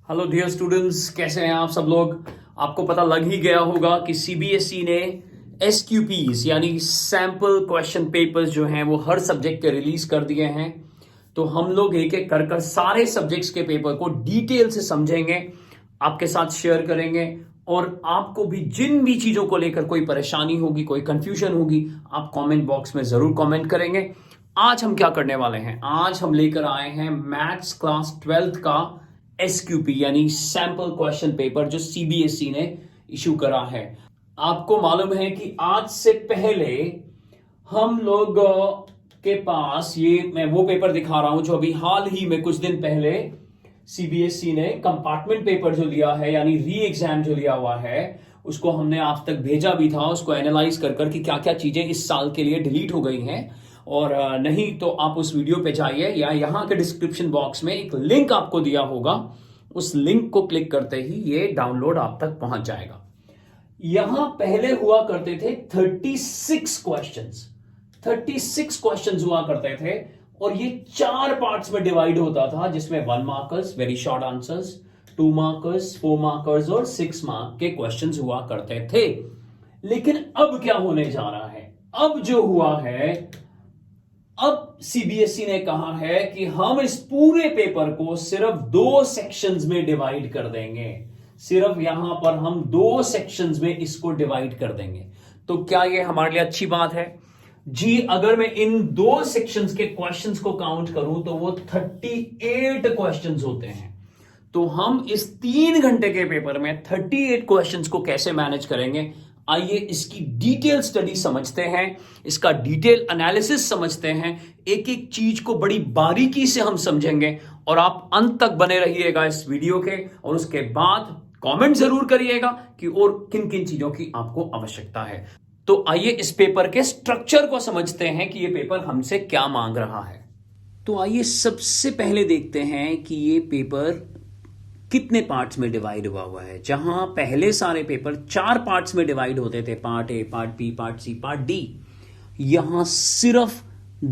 Hello dear students, कैसे हैं आप सब लोग। आपको पता लग ही गया होगा कि सीबीएसई ने एसक्यूपीज यानी सैंपल क्वेश्चन पेपर्स जो हैं वो हर सब्जेक्ट के रिलीज कर दिए हैं। तो हम लोग एक एक कर सारे सब्जेक्ट्स के पेपर को डिटेल से समझेंगे, आपके साथ शेयर करेंगे। और आपको भी जिन भी चीजों को लेकर कोई परेशानी होगी, कोई कंफ्यूजन होगी, आप कमेंट बॉक्स में जरूर कमेंट करेंगे। आज हम क्या करने वाले हैं, आज हम लेकर आए हैं मैथ्स क्लास 12th का एसक्यूपी यानी सैंपल क्वेश्चन पेपर जो सीबीएसई ने इशू करा है। आपको मालूम है कि आज से पहले हम लोग के पास ये मैं वो पेपर दिखा रहा हूं जो अभी हाल ही में कुछ दिन पहले सीबीएसई ने कंपार्टमेंट पेपर जो लिया है यानी री एग्जाम जो लिया हुआ है, उसको हमने आप तक भेजा भी था, उसको एनालाइज कर कि क्या क्या चीजें इस साल के लिए डिलीट हो गई हैं। और नहीं तो आप उस वीडियो पे जाइए या यहां के डिस्क्रिप्शन बॉक्स में एक लिंक आपको दिया होगा, उस लिंक को क्लिक करते ही ये डाउनलोड आप तक पहुंच जाएगा। यहां पहले हुआ करते थे 36 क्वेश्चंस, 36 क्वेश्चंस हुआ करते थे और ये 4 पार्ट्स में डिवाइड होता था, जिसमें 1 markers, very short answers, 2 markers, 4 markers और 6 मार्क के क्वेश्चंस हुआ करते थे। लेकिन अब क्या होने जा रहा है, अब जो हुआ है, अब सीबीएसई ने कहा है कि हम इस पूरे पेपर को सिर्फ 2 सेक्शंस में डिवाइड कर देंगे। सिर्फ यहां पर हम 2 सेक्शंस में इसको डिवाइड कर देंगे। तो क्या ये हमारे लिए अच्छी बात है? जी, अगर मैं इन 2 सेक्शंस के क्वेश्चंस को काउंट करूं तो वो 38 क्वेश्चंस होते हैं। तो हम इस 3 घंटे के पेपर में 38 क्वेश्चंस को कैसे मैनेज करेंगे, आइए इसकी डिटेल स्टडी समझते हैं, इसका डिटेल एनालिसिस समझते हैं, एक एक चीज को बड़ी बारीकी से हम समझेंगे। और आप अंत तक बने रहिएगा इस वीडियो के, और उसके बाद कमेंट जरूर करिएगा कि और किन किन चीजों की आपको आवश्यकता है। तो आइए इस पेपर के स्ट्रक्चर को समझते हैं कि यह पेपर हमसे क्या मांग रहा है। तो आइए सबसे पहले देखते हैं कि ये पेपर कितने पार्ट्स में डिवाइड हुआ है। जहां पहले सारे पेपर 4 पार्ट्स में डिवाइड होते थे, part A, part B, part C, part D, यहां सिर्फ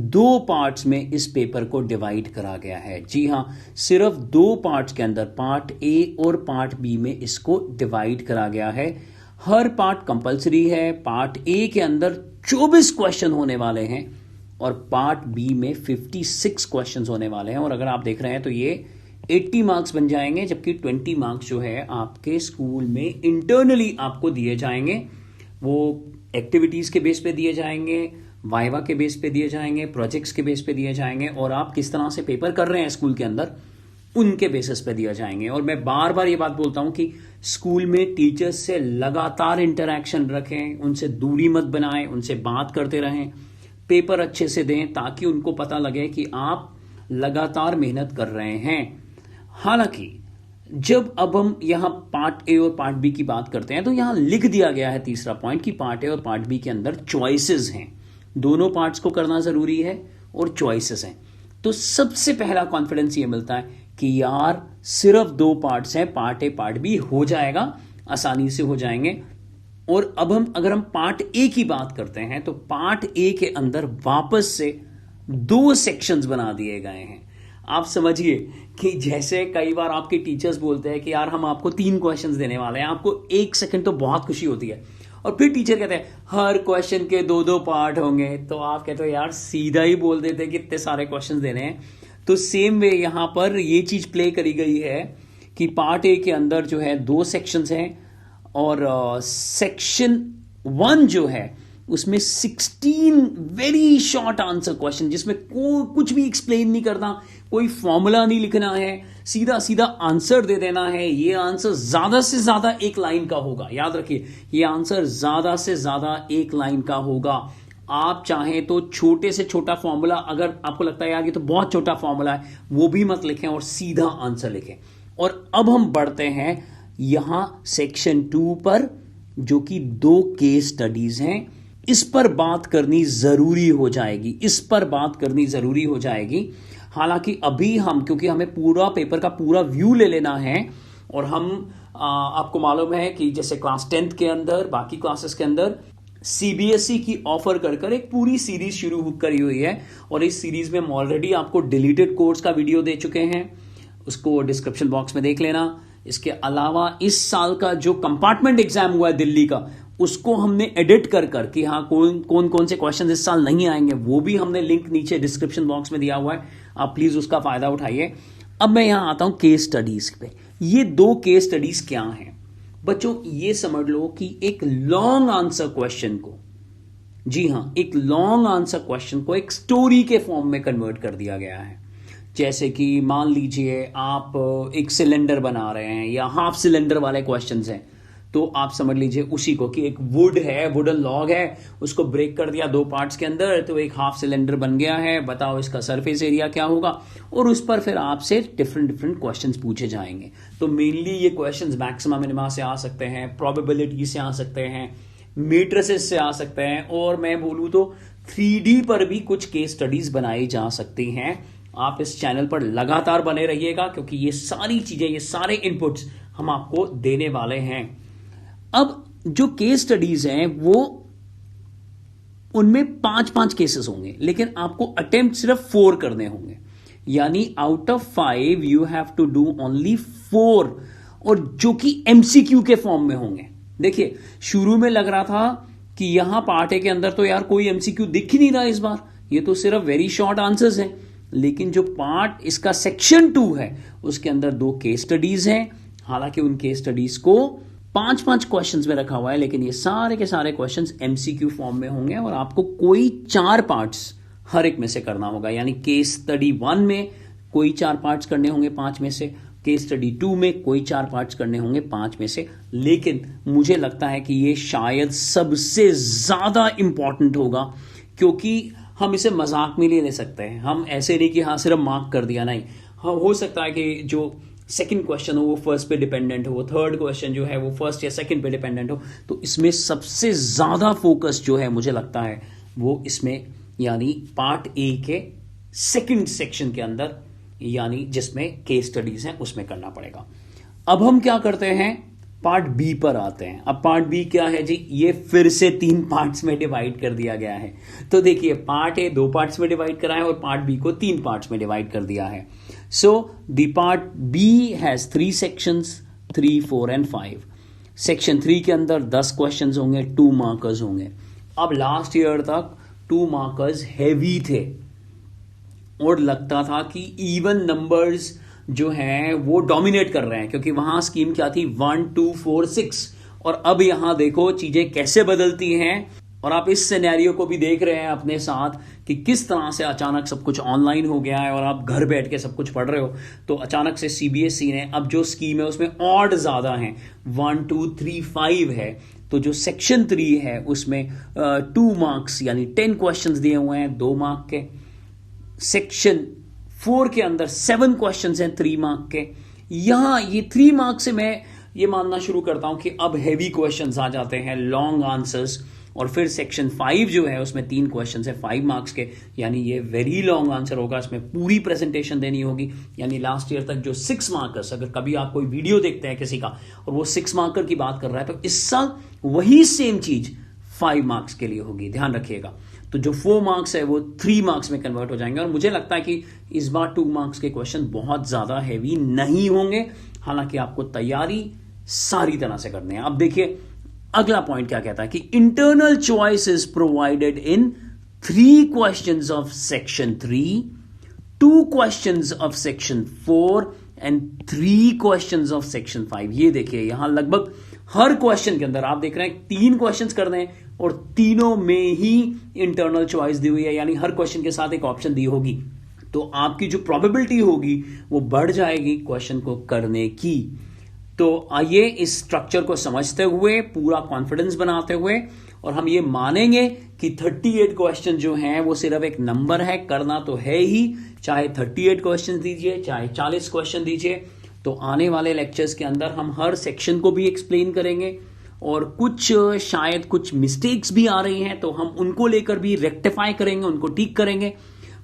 2 पार्ट्स में इस पेपर को डिवाइड करा गया है। जी हां, सिर्फ 2 पार्ट्स के अंदर, पार्ट ए और पार्ट बी में इसको डिवाइड करा गया है। हर पार्ट कंपलसरी है। पार्ट ए के अंदर 24 क्वेश्चन होने वाले हैं और पार्ट बी में 56 क्वेश्चन होने वाले हैं। और अगर आप देख रहे हैं तो ये 80 मार्क्स बन जाएंगे, जबकि 20 मार्क्स जो है आपके स्कूल में इंटरनली आपको दिए जाएंगे। वो एक्टिविटीज के बेस पे दिए जाएंगे, वाइवा के बेस पे दिए जाएंगे, प्रोजेक्ट्स के बेस पे दिए जाएंगे, और आप किस तरह से पेपर कर रहे हैं स्कूल के अंदर उनके बेसिस पे दिया जाएंगे। और मैं बार बार ये बात बोलता हूं कि स्कूल में टीचर्स से लगातार इंटरेक्शन रखें, उनसे दूरी मत बनाएं, उनसे बात करते रहें, पेपर अच्छे से दें ताकि उनको पता लगे कि आप लगातार मेहनत कर रहे हैं। हालांकि जब अब हम यहां पार्ट ए और पार्ट बी की बात करते हैं तो यहां लिख दिया गया है तीसरा पॉइंट कि पार्ट ए और पार्ट बी के अंदर चॉइसेस हैं। दोनों पार्ट्स को करना जरूरी है और चॉइसेस हैं। तो सबसे पहला कॉन्फिडेंस ये मिलता है कि यार सिर्फ 2 पार्ट्स हैं, पार्ट ए पार्ट बी हो जाएगा, आसानी से हो जाएंगे। और अब अगर हम पार्ट ए की बात करते हैं तो पार्ट ए के अंदर वापस से 2 सेक्शंस बना दिए गए हैं। आप समझिए कि जैसे कई बार आपके टीचर्स बोलते हैं कि यार हम आपको 3 क्वेश्चंस देने वाले हैं, आपको 1 सेकंड तो बहुत खुशी होती है, और फिर टीचर कहते हैं हर क्वेश्चन के 2-2 पार्ट होंगे, तो आप कहते हो यार सीधा ही बोल देते कि इतने सारे क्वेश्चंस देने हैं। तो सेम वे यहां पर ये चीज प्ले करी गई है कि पार्ट ए के अंदर जो है 2 सेक्शंस हैं, और सेक्शन 1 जो है उसमें 16 वेरी शॉर्ट आंसर क्वेश्चन, जिसमें कुछ भी एक्सप्लेन नहीं करना, कोई फॉर्मूला नहीं लिखना है, सीधा सीधा आंसर दे देना है। ये आंसर ज्यादा से ज्यादा 1 लाइन का होगा, याद रखिए, ये आंसर ज्यादा से ज्यादा 1 लाइन का होगा। आप चाहें तो छोटे से छोटा फॉर्मूला, अगर आपको लगता है यार ये तो बहुत छोटा फॉर्मूला है, वो भी मत लिखें और सीधा आंसर लिखें। और अब हम बढ़ते हैं यहां सेक्शन 2 पर, जो कि 2 केस स्टडीज हैं। इस पर बात करनी जरूरी हो जाएगी, इस पर बात करनी जरूरी हो जाएगी। हालांकि अभी हम, क्योंकि हमें पूरा पेपर का पूरा व्यू ले लेना है, और हम आपको मालूम है कि जैसे क्लास 10th के अंदर, बाकी क्लासेस के अंदर सीबीएसई की ऑफर कर एक पूरी सीरीज शुरू करी हुई है, और इस सीरीज में हम ऑलरेडी आपको डिलीटेड कोर्स का वीडियो दे चुके हैं, उसको डिस्क्रिप्शन बॉक्स में देख लेना। इसके अलावा इस साल का जो कंपार्टमेंट एग्जाम हुआ है दिल्ली का, उसको हमने एडिट कर कि हाँ कौन कौन से क्वेश्चन इस साल नहीं आएंगे, वो भी हमने लिंक नीचे डिस्क्रिप्शन बॉक्स में दिया हुआ है, आप प्लीज उसका फायदा उठाइए। अब मैं यहां आता हूं केस स्टडीज पे। ये 2 केस स्टडीज क्या हैं बच्चों? ये समझ लो कि एक लॉन्ग आंसर क्वेश्चन को, जी हां, एक लॉन्ग आंसर क्वेश्चन को एक स्टोरी के फॉर्म में कन्वर्ट कर दिया गया है। जैसे कि मान लीजिए आप एक सिलेंडर बना रहे हैं या हाफ सिलेंडर वाले क्वेश्चंस हैं, तो आप समझ लीजिए उसी को कि एक वुड है, वुडन लॉग है, उसको ब्रेक कर दिया 2 पार्ट्स के अंदर तो एक हाफ सिलेंडर बन गया है, बताओ इसका सरफेस एरिया क्या होगा, और उस पर फिर आपसे डिफरेंट क्वेश्चंस पूछे जाएंगे। तो मेनली ये क्वेश्चंस मैक्सिमा मिनिमा से आ सकते हैं, प्रोबेबिलिटी से आ सकते हैं, मैट्रिसेस से आ सकते हैं, और मैं बोलूं तो 3D पर भी कुछ केस स्टडीज बनाई जा सकती हैं। आप इस चैनल पर लगातार बने रहिएगा क्योंकि ये सारी चीजें, ये सारे इनपुट्स हम आपको देने वाले हैं। अब जो केस स्टडीज हैं वो उनमें 5-5 केसेस होंगे, लेकिन आपको अटेम्प्ट सिर्फ 4 करने होंगे, यानी out of 5 you have to do only 4, और जो कि एमसीक्यू के फॉर्म में होंगे। देखिए शुरू में लग रहा था कि यहां पार्ट ए के अंदर तो यार कोई एमसीक्यू दिख ही नहीं रहा इस बार, ये तो सिर्फ वेरी शॉर्ट आंसर्स हैं, लेकिन जो पार्ट इसका सेक्शन 2 है उसके अंदर 2 केस स्टडीज हैं। हालांकि उन केस स्टडीज को 5-5 क्वेश्चंस में रखा हुआ है, लेकिन ये सारे के सारे क्वेश्चंस एमसीक्यू फॉर्म में होंगे और आपको कोई 4 पार्ट्स हर एक में से करना होगा। यानी केस स्टडी 1 में कोई 4 पार्ट्स करने होंगे 5 में से, केस स्टडी 2 में कोई 4 पार्ट्स करने होंगे 5 में से। लेकिन मुझे लगता है कि ये शायद सबसे ज्यादा इंपॉर्टेंट होगा, क्योंकि हम इसे मजाक में ले सकते हैं। हम ऐसे नहीं कि हाँ सिर्फ मार्क कर दिया, नहीं। हाँ हो सकता है कि जो सेकंड क्वेश्चन हो वो फर्स्ट पे डिपेंडेंट हो, थर्ड क्वेश्चन जो है वो फर्स्ट या सेकंड पे डिपेंडेंट हो, तो इसमें सबसे ज्यादा फोकस जो है मुझे लगता है वो इसमें, यानी पार्ट ए के सेकंड सेक्शन के अंदर, यानी जिसमें केस स्टडीज हैं उसमें करना पड़ेगा। अब हम क्या करते हैं, पार्ट बी पर आते हैं। अब पार्ट बी क्या है जी? ये फिर से 3 पार्ट्स में डिवाइड कर दिया गया है। तो देखिए पार्ट ए 2 पार्ट्स में डिवाइड करा है और पार्ट बी को 3 पार्ट्स में डिवाइड कर दिया है। So the part B has 3 sections, 3, 4 and 5। Section 3 के अंदर 10 क्वेश्चंस होंगे, 2 मार्कर्स होंगे। अब लास्ट ईयर तक 2 मार्कर्स हैवी थे और लगता था कि इवन नंबर्स जो हैं वो डोमिनेट कर रहे हैं, क्योंकि वहां स्कीम क्या थी 1, 2, 4, 6। और अब यहां देखो चीजें कैसे बदलती हैं, और आप इस सिनेरियो को भी देख रहे हैं अपने साथ कि किस तरह से अचानक सब कुछ ऑनलाइन हो गया है और आप घर बैठ के सब कुछ पढ़ रहे हो। तो अचानक से सीबीएसई ने अब जो स्कीम है उसमें ऑड ज्यादा है, 1, 2, 3, 5 है। तो जो सेक्शन 3 है उसमें 2 मार्क्स यानी 10 क्वेश्चंस दिए हुए हैं 2 मार्क के। सेक्शन 4 के अंदर 7 क्वेश्चंस हैं 3 मार्क के। यहां ये 3 मार्क से मैं ये मानना शुरू करता हूं कि अब हैवी क्वेश्चंस आ जाते हैं, लॉन्ग आंसर्स। और फिर सेक्शन 5 जो है उसमें 3 क्वेश्चंस है 5 मार्क्स के, यानी ये वेरी लॉन्ग आंसर होगा, इसमें पूरी प्रेजेंटेशन देनी होगी। यानी लास्ट ईयर तक जो 6 मार्कर्स, अगर कभी आप कोई वीडियो देखते हैं किसी का और वो 6 मार्कर की बात कर रहा है, तो इस साल वही सेम चीज 5 मार्क्स के लिए होगी, ध्यान रखिएगा। तो जो 4 मार्क्स है वो 3 मार्क्स में कन्वर्ट हो जाएंगे, और मुझे लगता है कि इस बार 2 मार्क्स के क्वेश्चन बहुत ज्यादा हैवी नहीं होंगे। हालांकि आपको तैयारी सारी तरह से करनी है। अब देखिए अगला पॉइंट क्या कहता है कि internal choice is provided in 3 questions of section 3, 2 questions of section 4 and 3 questions of section 5। ये देखिए यहां लगभग हर क्वेश्चन के अंदर आप देख रहे हैं 3 क्वेश्चंस करने हैं और तीनों में ही इंटरनल चॉइस दी हुई है, यानी हर क्वेश्चन के साथ एक ऑप्शन दी होगी। तो आपकी जो प्रोबेबिलिटी होगी वो बढ़ जाएगी क्वेश्चन को करने की। तो आइए इस स्ट्रक्चर को समझते हुए, पूरा कॉन्फिडेंस बनाते हुए, और हम ये मानेंगे कि 38 क्वेश्चन जो हैं वो सिर्फ एक नंबर है, करना तो है ही, चाहे 38 क्वेश्चन दीजिए चाहे 40 क्वेश्चन दीजिए। तो आने वाले लेक्चर्स के अंदर हम हर सेक्शन को भी एक्सप्लेन करेंगे, और कुछ शायद कुछ मिस्टेक्स भी आ रही हैं तो हम उनको लेकर भी रेक्टिफाई करेंगे, उनको ठीक करेंगे,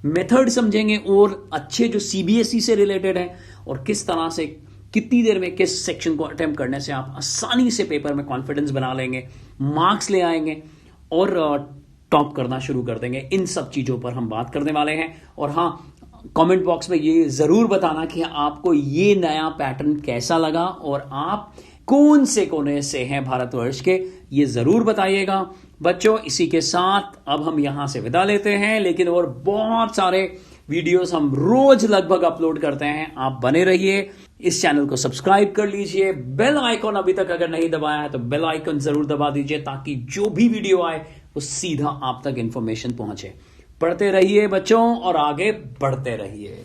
मेथड समझेंगे, और अच्छे जो सीबीएसई से रिलेटेड है और किस तरह से कितनी देर में किस सेक्शन को अटेम्प्ट करने से आप आसानी से पेपर में कॉन्फिडेंस बना लेंगे, मार्क्स ले आएंगे और टॉप करना शुरू कर देंगे। इन सब चीजों पर हम बात करने वाले हैं। और हाँ, कमेंट बॉक्स में ये जरूर बताना कि आपको ये नया पैटर्न कैसा लगा और आप कौन से कोने से हैं भारतवर्ष के, ये जरूर बताइएगा। बच्चों, इसी के साथ अब हम यहां से विदा लेते हैं, लेकिन और बहुत सारे वीडियोस हम रोज लगभग अपलोड करते हैं। आप बने रहिए, इस चैनल को सब्सक्राइब कर लीजिए, बेल आइकॉन अभी तक अगर नहीं दबाया है तो बेल आइकॉन जरूर दबा दीजिए, ताकि जो भी वीडियो आए वो सीधा आप तक इंफॉर्मेशन पहुंचे। पढ़ते रहिए बच्चों और आगे बढ़ते रहिए।